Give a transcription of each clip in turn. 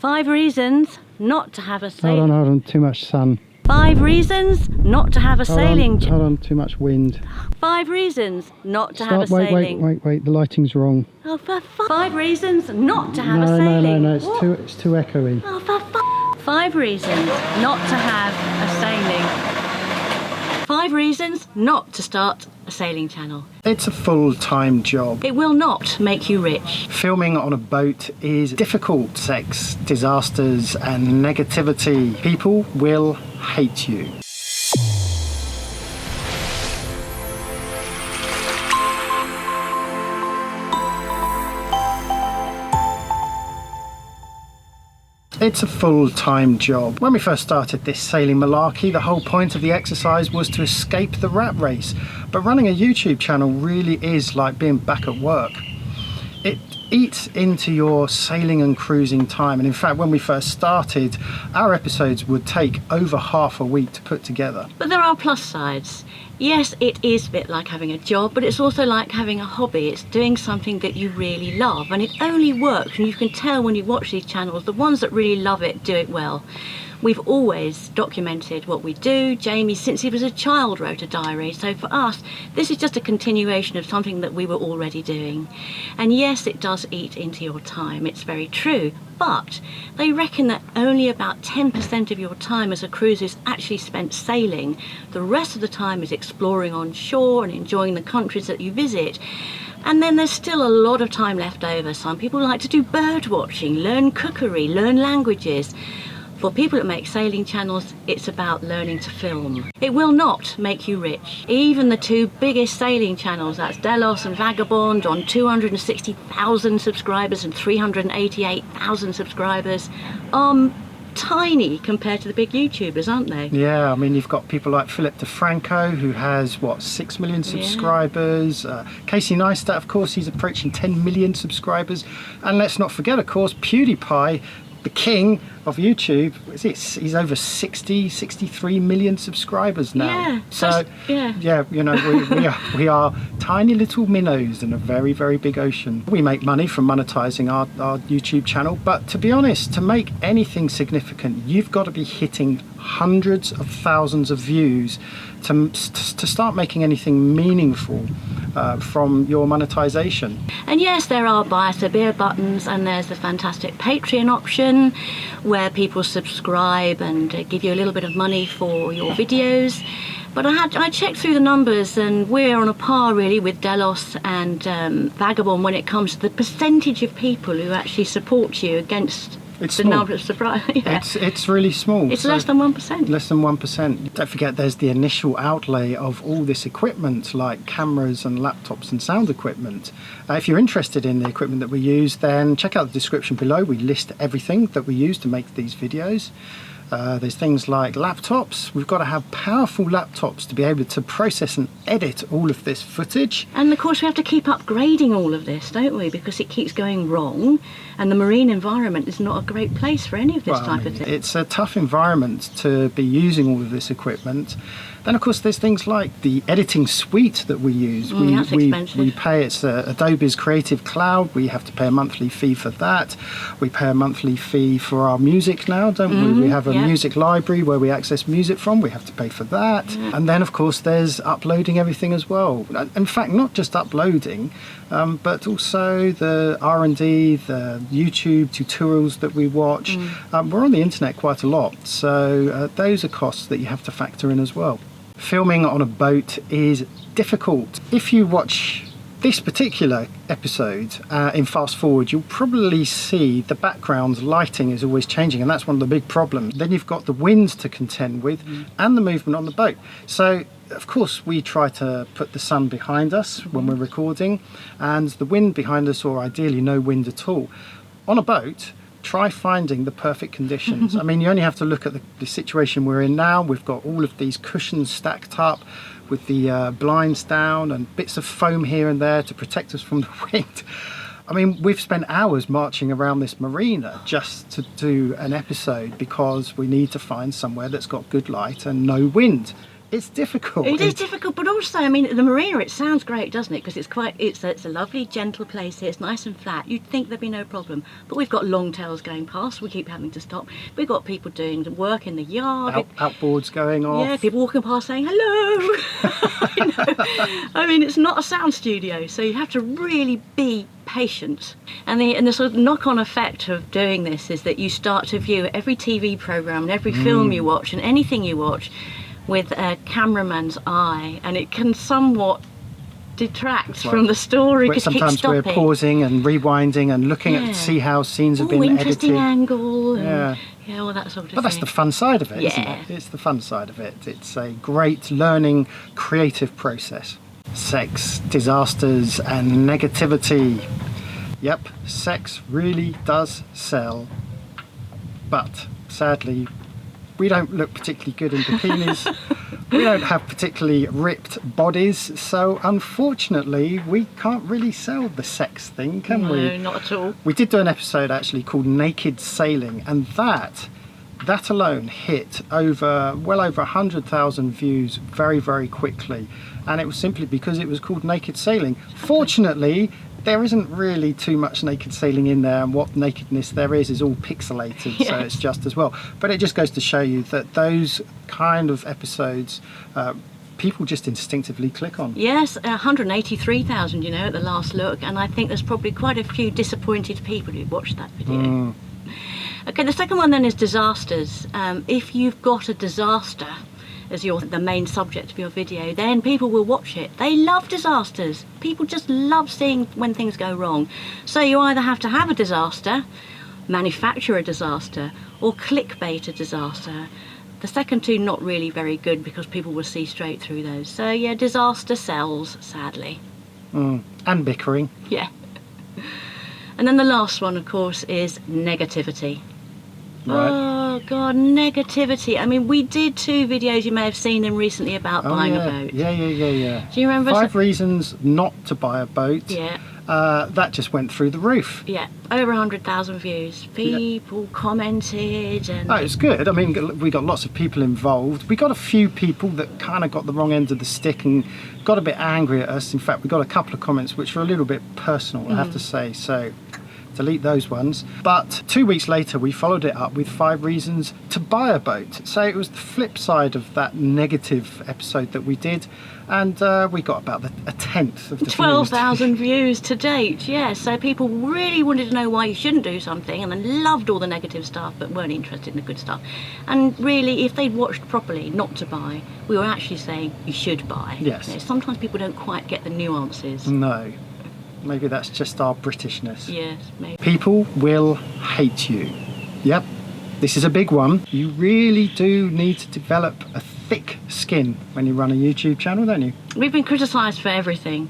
5 reasons not to have a sailing. Hold on, too much sun. 5 reasons not to have a sailing. Hold on, too much wind. 5 reasons not to have a Wait, sailing. wait, the lighting's wrong. Oh, for 5 reasons not to have a sailing. No, it's too echoey. Oh, for 5 reasons not to have a sailing. 5 reasons not to start a sailing channel. It's a full-time job. It will not make you rich. Filming on a boat is difficult. Sex, disasters and negativity. People will hate you. It's a full-time job. When we first started this sailing malarkey, the whole point of the exercise was to escape the rat race. But running a YouTube channel really is like being back at work. It eats into your sailing and cruising time, and in fact when we first started, our episodes would take over half a week to put together. But there are plus sides. Yes, it is a bit like having a job, but it's also like having a hobby. It's doing something that you really love, and it only works, and you can tell when you watch these channels, the ones that really love it do it well. We've always documented what we do. Jamie, since he was a child, wrote a diary. So for us, this is just a continuation of something that we were already doing. And yes, it does eat into your time. It's very true. But they reckon that only about 10% of your time as a cruiser is actually spent sailing. The rest of the time is exploring on shore and enjoying the countries that you visit. And then there's still a lot of time left over. Some people like to do bird watching, learn cookery, learn languages. For people that make sailing channels, it's about learning to film. It will not make you rich. Even the 2 biggest sailing channels, that's Delos and Vagabond, on 260,000 subscribers and 388,000 subscribers, are tiny compared to the big YouTubers, aren't they? Yeah, I mean, you've got people like Philip DeFranco, who has, what, 6 million subscribers. Casey Neistat, of course, he's approaching 10 million subscribers. And let's not forget, of course, PewDiePie, the king of YouTube. He's over 63 million subscribers now. Yeah. So yeah, you know, we are tiny little minnows in a very, very big ocean. We make money from monetizing our YouTube channel, but to be honest, to make anything significant, you've got to be hitting hundreds of thousands of views to start making anything meaningful from your monetization. And yes, there are buy us a beer buttons, and there's the fantastic Patreon option where people subscribe and give you a little bit of money for your videos. But I checked through the numbers, and we're on a par really with Delos and Vagabond when it comes to the percentage of people who actually support you against It's the small. number of subscribers. Yeah. It's really small. It's less than 1%. Less than 1%. Don't forget there's the initial outlay of all this equipment like cameras and laptops and sound equipment. If you're interested in the equipment that we use, then check out the description below. We list everything that we use to make these videos. There's things like laptops. We've got to have powerful laptops to be able to process and edit all of this footage. And of course we have to keep upgrading all of this, don't we? Because it keeps going wrong, and the marine environment is not a great place for any of this type of thing. It's a tough environment to be using all of this equipment. Then of course there's things like the editing suite that we use. That's expensive. We pay, it's Adobe's Creative Cloud. We have to pay a monthly fee for that. We pay a monthly fee for our music now, don't we? We have a music library where we access music from. We have to pay for that. And then of course there's uploading everything as well. In fact, not just uploading, but also the R&D, the YouTube tutorials that we watch. We're on the internet quite a lot, so those are costs that you have to factor in as well. Filming on a boat is difficult. If you watch this particular episode in fast forward, you'll probably see the background lighting is always changing, and that's one of the big problems. Then you've got the wind to contend with and the movement on the boat. So of course we try to put the sun behind us when we're recording, and the wind behind us, or ideally no wind at all. On a boat, try finding the perfect conditions. I mean, you only have to look at the situation we're in now. We've got all of these cushions stacked up with the blinds down and bits of foam here and there to protect us from the wind. I mean, we've spent hours marching around this marina just to do an episode because we need to find somewhere that's got good light and no wind. it's difficult. It is difficult, but also, I mean, the marina, it sounds great, doesn't it? Because it's a lovely, gentle place here. It's nice and flat. You'd think there'd be no problem. But we've got long tails going past. We keep having to stop. We've got people doing the work in the yard. Outboards going off. Yeah, people walking past saying hello. I mean, it's not a sound studio, so you have to really be patient. And the sort of knock-on effect of doing this is that you start to view every TV programme and every film you watch and anything you watch with a cameraman's eye, and it can somewhat detract from the story because sometimes we're pausing and rewinding and looking at to see how scenes have been interesting edited. Angle and, all that sort of thing. But that's the fun side of it, isn't it? It's the fun side of it. It's a great learning, creative process. Sex, disasters and negativity. Yep, sex really does sell, but sadly we don't look particularly good in bikinis. We don't have particularly ripped bodies, so unfortunately we can't really sell the sex thing, can we? No, not at all. We did do an episode actually called Naked Sailing, and that alone hit well over 100,000 views very, very quickly, and it was simply because it was called Naked Sailing. Fortunately, there isn't really too much naked sailing in there, and what nakedness there is all pixelated, so it's just as well. But it just goes to show you that those kind of episodes people just instinctively click on. Yes, 183,000, you know, at the last look, and I think there's probably quite a few disappointed people who watched that video. Okay, the second one then is disasters. If you've got a disaster as the main subject of your video, then people will watch it. They love disasters. People just love seeing when things go wrong. So you either have to have a disaster, manufacture a disaster, or clickbait a disaster. The second two not really very good because people will see straight through those. So yeah, disaster sells, sadly. And bickering. Yeah. And then the last one, of course, is negativity. Right. Oh God, negativity. I mean, we did 2 videos, you may have seen them recently, about buying a boat. Yeah. Do you remember? 5 reasons not to buy a boat. Yeah. That just went through the roof. Yeah, over 100,000 views. People commented and... Oh, it's good. I mean, we got lots of people involved. We got a few people that kind of got the wrong end of the stick and got a bit angry at us. In fact, we got a couple of comments which were a little bit personal, I have to say. So delete those ones. But 2 weeks later we followed it up with 5 reasons to buy a boat. So it was the flip side of that negative episode that we did, and we got about a tenth of the 12,000 views to date. Yeah, so people really wanted to know why you shouldn't do something, and then loved all the negative stuff but weren't interested in the good stuff. And really, if they'd watched properly not to buy, we were actually saying you should buy. Yes. You know, sometimes people don't quite get the nuances. No. Maybe that's just our Britishness. Yes, maybe. People will hate you. Yep, this is a big one. You really do need to develop a thick skin when you run a YouTube channel, don't you? We've been criticised for everything.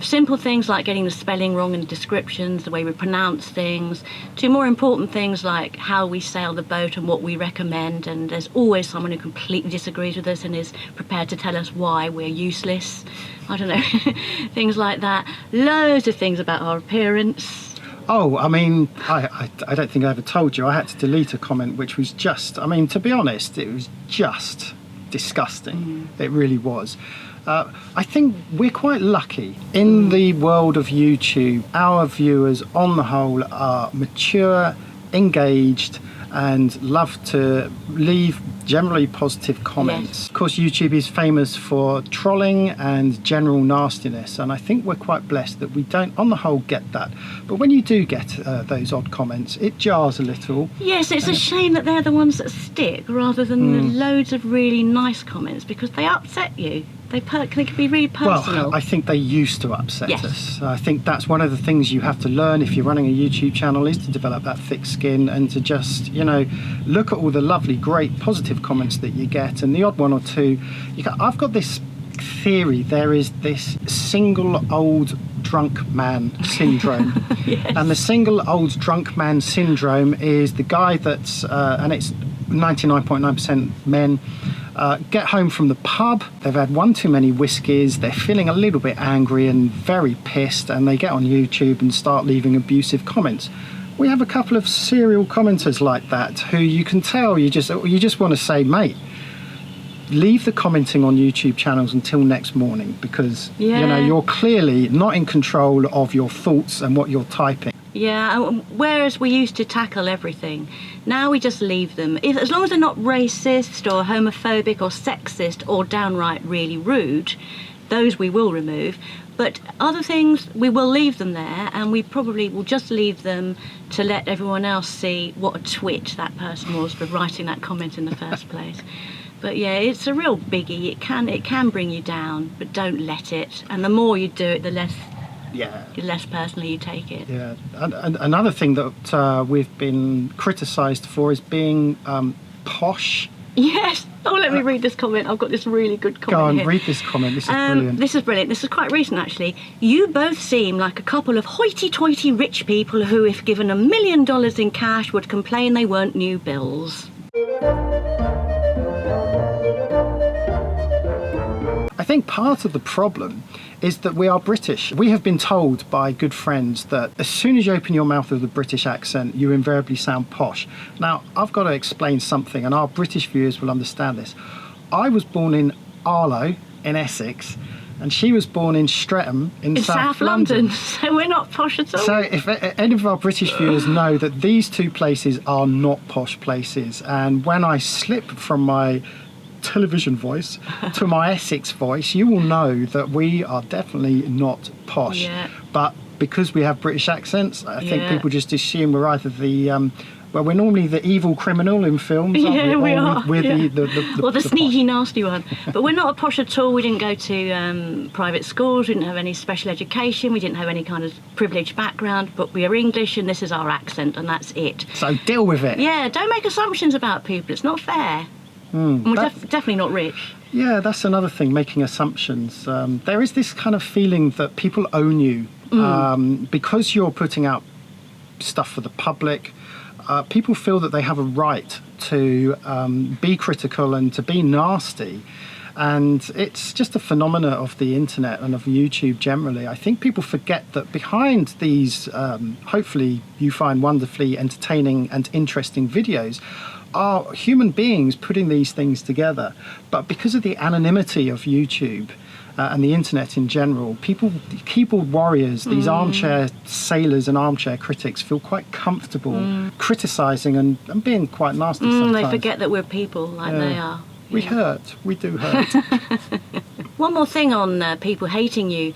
Simple things like getting the spelling wrong in the descriptions, the way we pronounce things, to more important things like how we sail the boat and what we recommend, and there's always someone who completely disagrees with us and is prepared to tell us why we're useless. I don't know, things like that. Loads of things about our appearance. Oh, I mean, I don't think I ever told you, I had to delete a comment which was just, I mean, to be honest, it was just disgusting. It really was. I think we're quite lucky in the world of YouTube. Our viewers on the whole are mature, engaged, and love to leave generally positive comments. Yes. Of course, YouTube is famous for trolling and general nastiness, and I think we're quite blessed that we don't on the whole get that. But when you do get those odd comments, it jars a little. Yes, it's a shame that they're the ones that stick rather than the loads of really nice comments, because they upset you. They can be really personal. Well, I think they used to upset Yes. us. I think that's one of the things you have to learn if you're running a YouTube channel, is to develop that thick skin and to just, you know, look at all the lovely, great, positive comments that you get, and the odd one or two. I've got this theory, there is this single old drunk man syndrome. Yes. And the single old drunk man syndrome is the guy that's, and it's 99.9% men, get home from the pub, they've had one too many whiskies, they're feeling a little bit angry and very pissed, and they get on YouTube and start leaving abusive comments. We have a couple of serial commenters like that who you can tell you just want to say, mate, leave the commenting on YouTube channels until next morning, because you know, you're clearly not in control of your thoughts and what you're typing. Yeah, whereas we used to tackle everything, now we just leave them. As long as they're not racist or homophobic or sexist or downright really rude, those we will remove. But other things, we will leave them there, and we probably will just leave them to let everyone else see what a twit that person was for writing that comment in the first place. But yeah, it's a real biggie. It can bring you down, but don't let it. And the more you do it, the less personally you take it. Yeah, and another thing that we've been criticised for is being posh. Yes. Oh, let me read this comment. I've got this really good comment. Go on, here. read this comment. This is brilliant. This is brilliant. This is quite recent, actually. You both seem like a couple of hoity-toity rich people who, if given $1 million in cash, would complain they weren't new bills. I think part of the problem is that we are British. We have been told by good friends that as soon as you open your mouth with a British accent, you invariably sound posh. Now, I've got to explain something, and our British viewers will understand this. I was born in Arlo in Essex, and she was born in Streatham in South London. So we're not posh at all. So if any of our British viewers know that these two places are not posh places, and when I slip from my television voice to my Essex voice, you will know that we are definitely not posh. But because we have British accents, I think people just assume we're either the well, we're normally the evil criminal in films. Yeah, we are. We're the sneaky, nasty one. But we're not a posh at all. We didn't go to private schools. We didn't have any special education. We didn't have any kind of privileged background. But we are English, and this is our accent, and that's it. So deal with it. Yeah, don't make assumptions about people. It's not fair. And we're definitely not rich. Yeah, that's another thing, making assumptions. There is this kind of feeling that people own you because you're putting out stuff for the public. People feel that they have a right to be critical and to be nasty. And it's just a phenomena of the internet and of YouTube generally. I think people forget that behind these, hopefully you find wonderfully entertaining and interesting videos, are human beings putting these things together. But because of the anonymity of YouTube and the internet in general, people, keyboard warriors, these armchair sailors and armchair critics feel quite comfortable criticising and being quite nasty sometimes. They forget that we're people like they are. We hurt. We do hurt. One more thing on people hating you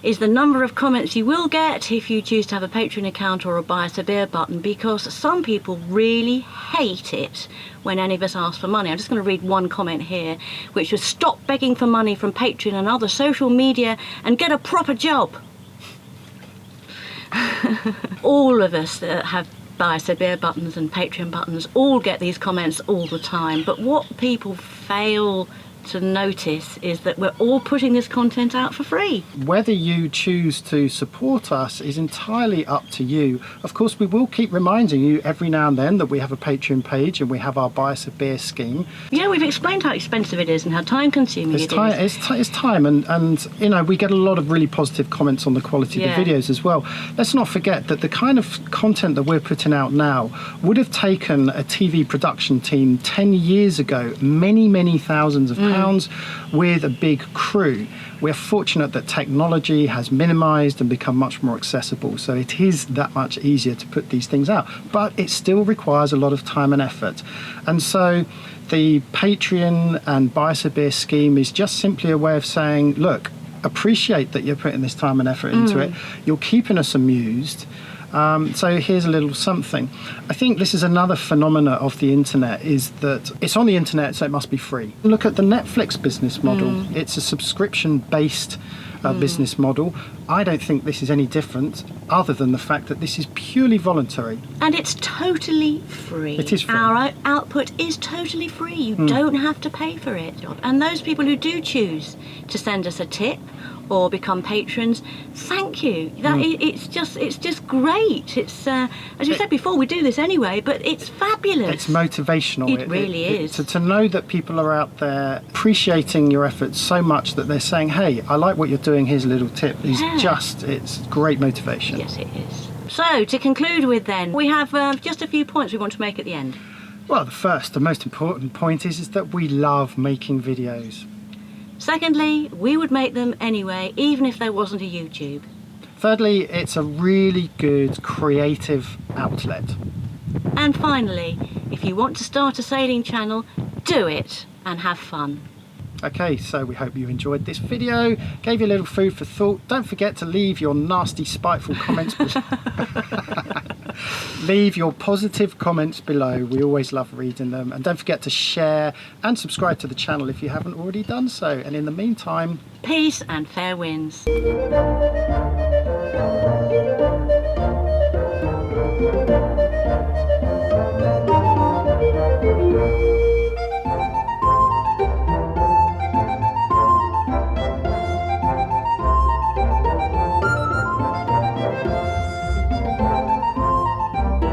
is the number of comments you will get if you choose to have a Patreon account or a buy us a beer button, because some people really hate it when any of us ask for money. I'm just going to read one comment here, which was, "Stop begging for money from Patreon and other social media and get a proper job." All of us that have buy us a beer buttons and Patreon buttons all get these comments all the time, but what people fail to notice is that we're all putting this content out for free. Whether you choose to support us is entirely up to you. Of course, we will keep reminding you every now and then that we have a Patreon page and we have our buy us a beer scheme. Yeah, we've explained how expensive it is and how time consuming it is. It's time, and you know, we get a lot of really positive comments on the quality of the videos as well. Let's not forget that the kind of content that we're putting out now would have taken a TV production team 10 years ago many thousands of pounds with a big crew. We're fortunate that technology has minimized and become much more accessible, so it is that much easier to put these things out, but it still requires a lot of time and effort. And so the Patreon and buy us a beer scheme is just simply a way of saying, look, appreciate that you're putting this time and effort into it, you're keeping us amused, so here's a little something. I think this is another phenomena of the internet, is that it's on the internet, so it must be free. Look at the Netflix business model. It's a subscription-based business model. I don't think this is any different, other than the fact that this is purely voluntary. And it's totally free. It is free. Our output is totally free. You don't have to pay for it. And those people who do choose to send us a tip or become patrons, thank you. It's just great. It's as we said before, we do this anyway, but it's fabulous. It's motivational. It really is. To know that people are out there appreciating your efforts so much that they're saying, hey, I like what you're doing, here's a little tip, it's great motivation. Yes, it is. So, to conclude with then, we have just a few points we want to make at the end. Well, the most important point is that we love making videos. Secondly, we would make them anyway, even if there wasn't a YouTube. Thirdly, it's a really good creative outlet. And finally, if you want to start a sailing channel, do it and have fun. Okay, so we hope you enjoyed this video, gave you a little food for thought. Don't forget to leave your nasty, spiteful comments below. Leave your positive comments below. We always love reading them. And don't forget to share and subscribe to the channel if you haven't already done so. And in the meantime, peace and fair winds.